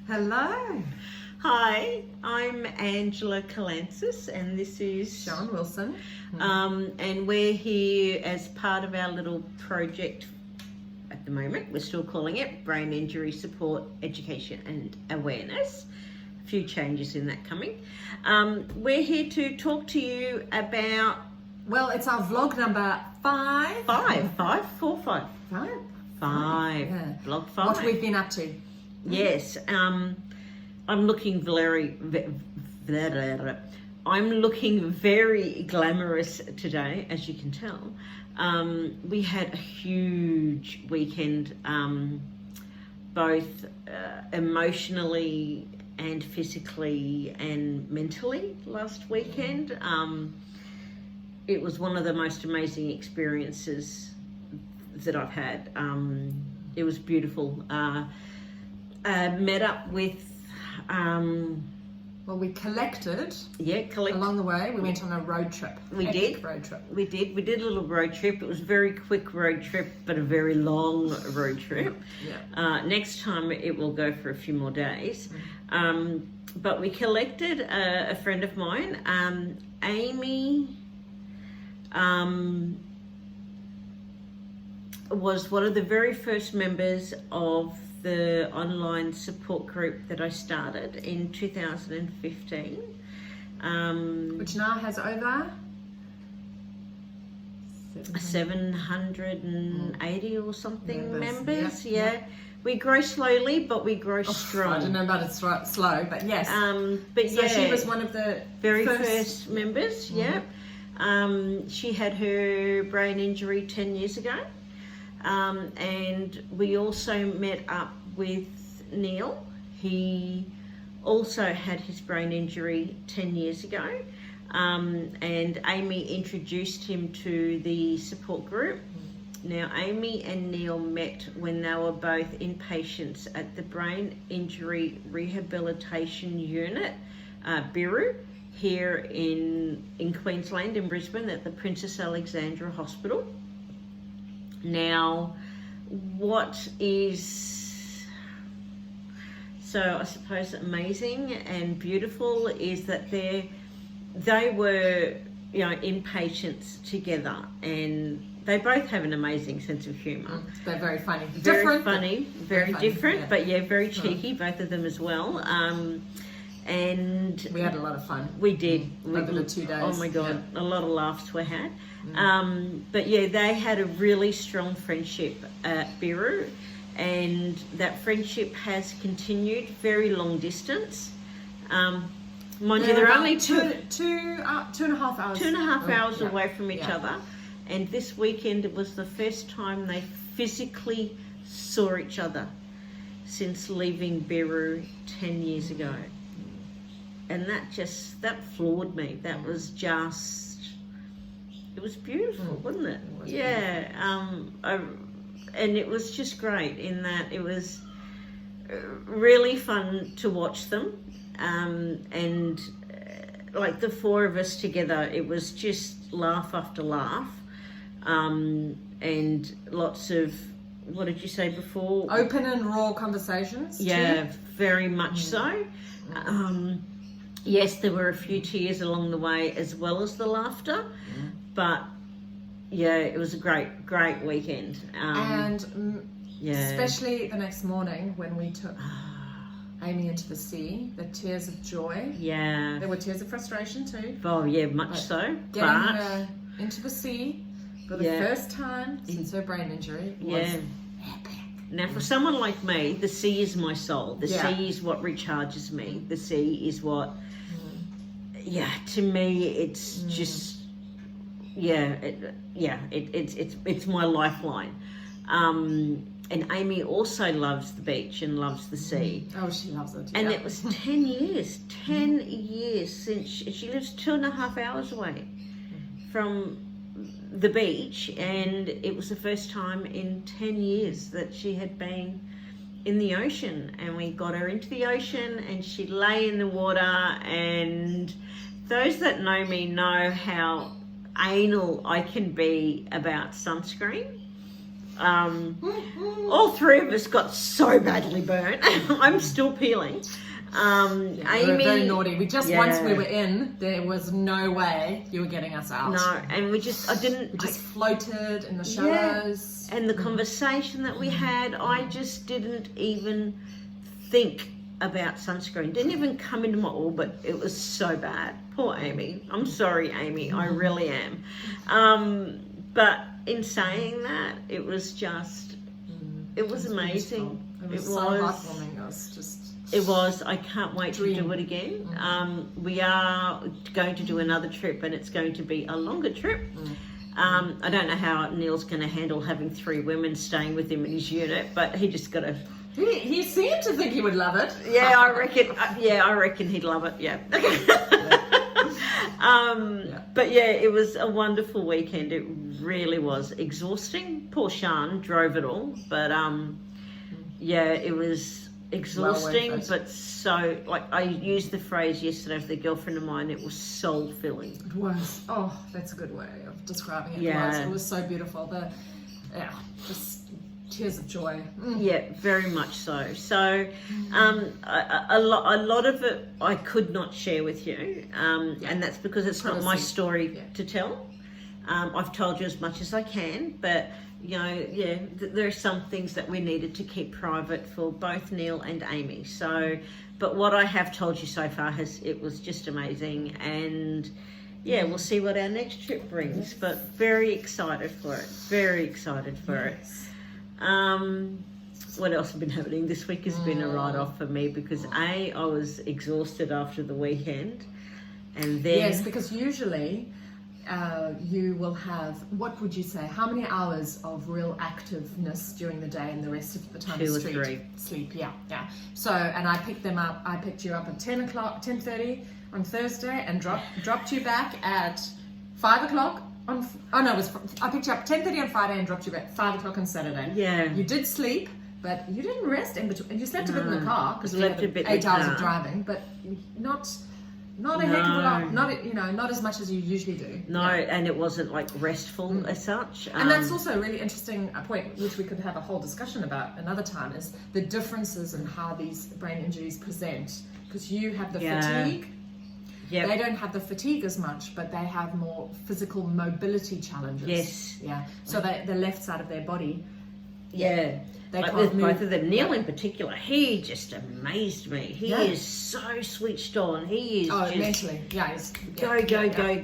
Hello. Hi, I'm Angela Calancis and this is Sean Wilson. And we're here as part of our little project at the moment. We're still calling it Brain Injury Support, Education and Awareness. A few changes in that coming. We're here to talk to you about... Well, it's our vlog number 5. Five. Five. Yeah. Vlog 5. What we've been up to. Yes. I'm looking very glamorous today, as you can tell. We had a huge weekend, both emotionally and physically and mentally last weekend. It was one of the most amazing experiences that I've had. It was beautiful. Met up with Well, we collected. Collect. Along the way, we went on a road trip. We did a little road trip. It was a very quick road trip, but a very long road trip. Next time it will go for a few more days. But we collected a friend of mine, Amy. Was one of the very first members of the online support group that I started in 2015. Which now has over 780 or something members. Yeah. We grow slowly, but we grow strong. I don't know about it slow, but yes. So she was one of the very first members. She had her brain injury 10 years ago. And we also met up with Neil. He also had his brain injury 10 years ago. And Amy introduced him to the support group. Now, Amy and Neil met when they were both inpatients at the Brain Injury Rehabilitation Unit, BIRU, here in Queensland, in Brisbane, at the Princess Alexandra Hospital. Now, what is so I suppose amazing and beautiful is that they were, inpatients together, and they both have an amazing sense of humour. They're very funny. Very different, funny, very different, yeah. But very cheeky, both of them as well. And we had a lot of fun. We did. Over the 2 days. Oh my God, a lot of laughs were had. But they had a really strong friendship at BIRU, and that friendship has continued very long distance. Mind you, they're only two and a half hours away from each other. And this weekend it was the first time they physically saw each other since leaving BIRU 10 years ago. And that floored me. That was just, it was beautiful, wasn't it? And it was just great in that it was really fun to watch them. And like the four of us together, it was just laugh after laugh. And lots of, what did you say before? Open and raw conversations. Yeah, very much so. Yes, there were a few tears along the way as well as the laughter, but it was a great weekend. Especially the next morning when we took Amy into the sea, the tears of joy. Yeah. There were tears of frustration too. Oh, much so. Getting her into the sea for the first time since her brain injury was epic. Now, for someone like me, the sea is my soul. The sea is what recharges me. The sea is what, to me, it's just, it's my lifeline. And Amy also loves the beach and loves the sea. Oh, she loves it. And it was 10 years since she lives 2.5 hours away from the beach, and it was the first time in 10 years that she had been in the ocean, and we got her into the ocean and she lay in the water. And those that know me know how anal I can be about sunscreen. All three of us got so badly burnt. I'm still peeling. We were Amy, very naughty. We just once we were in, there was no way you were getting us out. No, and we just floated in the shallows. And the conversation that we had, I just didn't even think about sunscreen. Didn't even come into my orbit. It was so bad. Poor Amy. I'm sorry, Amy. I really am. But in saying that, it was just, it was amazing. It was so heartwarming. It was. I can't wait to do it again. We are going to do another trip, and it's going to be a longer trip. I don't know how Neil's going to handle having 3 women staying with him in his unit, but he just got to. He seemed to think he would love it. Yeah, I reckon. I reckon he'd love it. Yeah. But yeah, it was a wonderful weekend. It really was exhausting. Poor Sean drove it all, but yeah, it was exhausting, but so, like, I used the phrase yesterday with a girlfriend of mine, it was soul filling. It was. Oh, that's a good way of describing it. Yeah. It was so beautiful. Just tears of joy. Yeah, very much so. So a lot of it I could not share with you, and that's because it's not my story to tell. I've told you as much as I can, but you know, there are some things that we needed to keep private for both Neil and Amy. So, but what I have told you so far it was just amazing, and yeah, we'll see what our next trip brings. But very excited for it. Very excited for it. What else has been happening this week has been a write-off for me because I was exhausted after the weekend, and then yes, because usually. You will have, what would you say, how many hours of real activeness during the day and the rest of the time 2 or 3 sleep? Yeah. So, and I picked you up at 10:30 on Thursday and dropped you back at 5 o'clock I picked you up 10:30 on Friday and dropped you back at 5 o'clock on Saturday. Yeah. You did sleep, but you didn't rest in between, and you slept a bit in the car because we had 8 hours of driving, but not a heck of a lot, not as much as you usually do. No, and it wasn't like restful as such. And that's also a really interesting point, which we could have a whole discussion about another time, is the differences in how these brain injuries present. Because you have the fatigue. Yep. They don't have the fatigue as much, but they have more physical mobility challenges. Yes. Yeah. So the left side of their body. Yeah. They like can't with move. Both of them. Neil in particular, he just amazed me. He is so switched on. He is just mentally. Go.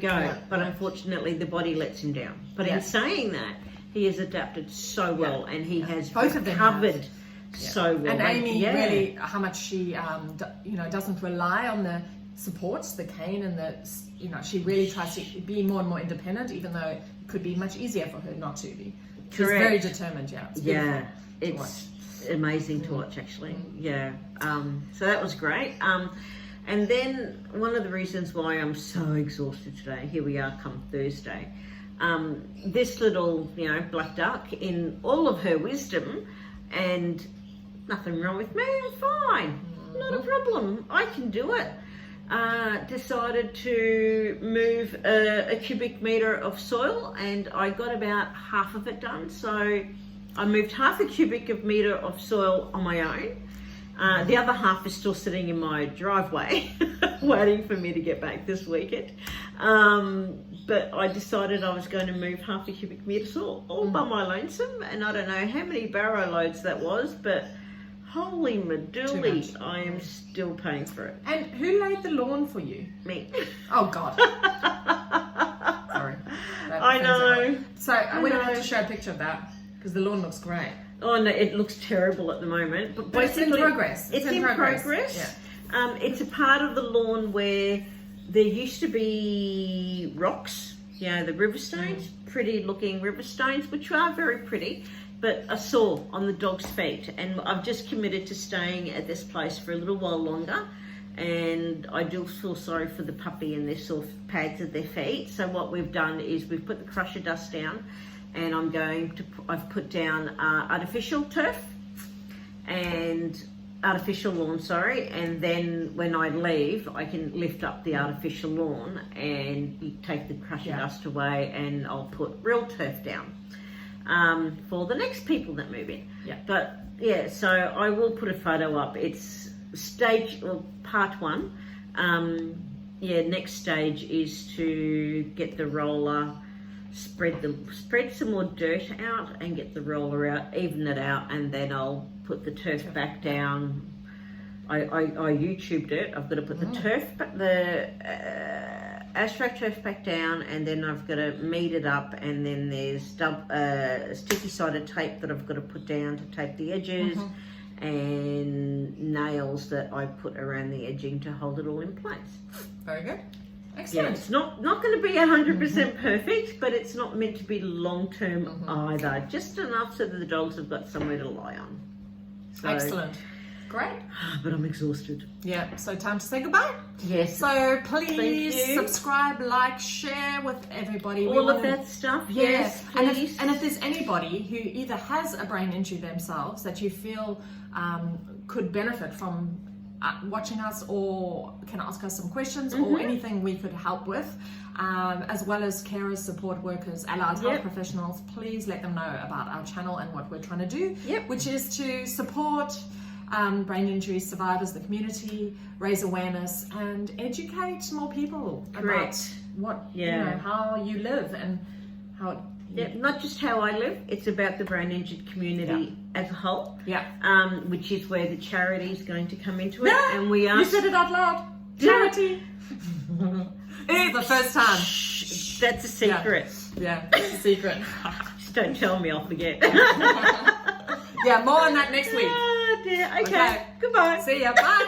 Yeah. But unfortunately, the body lets him down. But in saying that, he has adapted so well, and he has both of them recovered so well. And Amy really, how much she, doesn't rely on the supports, the cane, and she really tries to be more and more independent, even though it could be much easier for her not to be. She's very determined. It's amazing to watch, actually. So that was great. And then one of the reasons why I'm so exhausted today, here we are come Thursday, this little black duck, in all of her wisdom, and nothing wrong with me, I'm fine, not a problem, I can do it, decided to move a cubic metre of soil, and I got about half of it done. So I moved half a cubic metre of soil on my own. The other half is still sitting in my driveway waiting for me to get back this weekend. But I decided I was going to move half a cubic metre soil all by my lonesome, and I don't know how many barrow loads that was, but holy madooly, I am still paying for it. And who laid the lawn for you? Me. Oh, God. Sorry. I know. So we're going to have to show a picture of that, because the lawn looks great. Oh, no, it looks terrible at the moment. But basically, it's in progress. It's in progress. Yeah. It's a part of the lawn where there used to be rocks, the river stones, pretty looking river stones, which are very pretty, but a sore on the dog's feet. And I've just committed to staying at this place for a little while longer. And I do feel sorry for the puppy and their sore pads at their feet. So what we've done is we've put the crusher dust down, and I've put down artificial turf and artificial lawn, and then when I leave, I can lift up the artificial lawn and take the crusher dust away, and I'll put real turf down. for the next people that move in. Yeah. But yeah, so I will put a photo up. It's part 1. Next stage is to get the roller, spread some more dirt out and get the roller out, even it out, and then I'll put the turf back down. I YouTubed it. I've got to put the AstroTurf back down, and then I've got to meet it up, and then there's sticky sided tape that I've got to put down to tape the edges, and nails that I put around the edging to hold it all in place. Very good. Excellent. Yeah, it's not going to be 100% perfect, but it's not meant to be long term either. Just enough so that the dogs have got somewhere to lie on. So, excellent. Great. But I'm exhausted. Yeah, so time to say goodbye. Yes. So please subscribe, like, share with everybody. All of that stuff. Yeah. Yes, please. And if there's anybody who either has a brain injury themselves that you feel could benefit from watching us, or can ask us some questions, or anything we could help with, as well as carers, support workers, allied health professionals, please let them know about our channel and what we're trying to do, which is to support brain injury survivors, the community, raise awareness and educate more people about what how you live and how not just how I live, it's about the brain injured community as a whole. Which is where the charity is going to come into it. And we are. You said it out loud. Charity. It's the first time. Shh, that's a secret. Yeah, it's a secret. Just don't tell me, I'll forget. Yeah, more on that next week. Oh dear. Okay. Goodbye. See ya. Bye.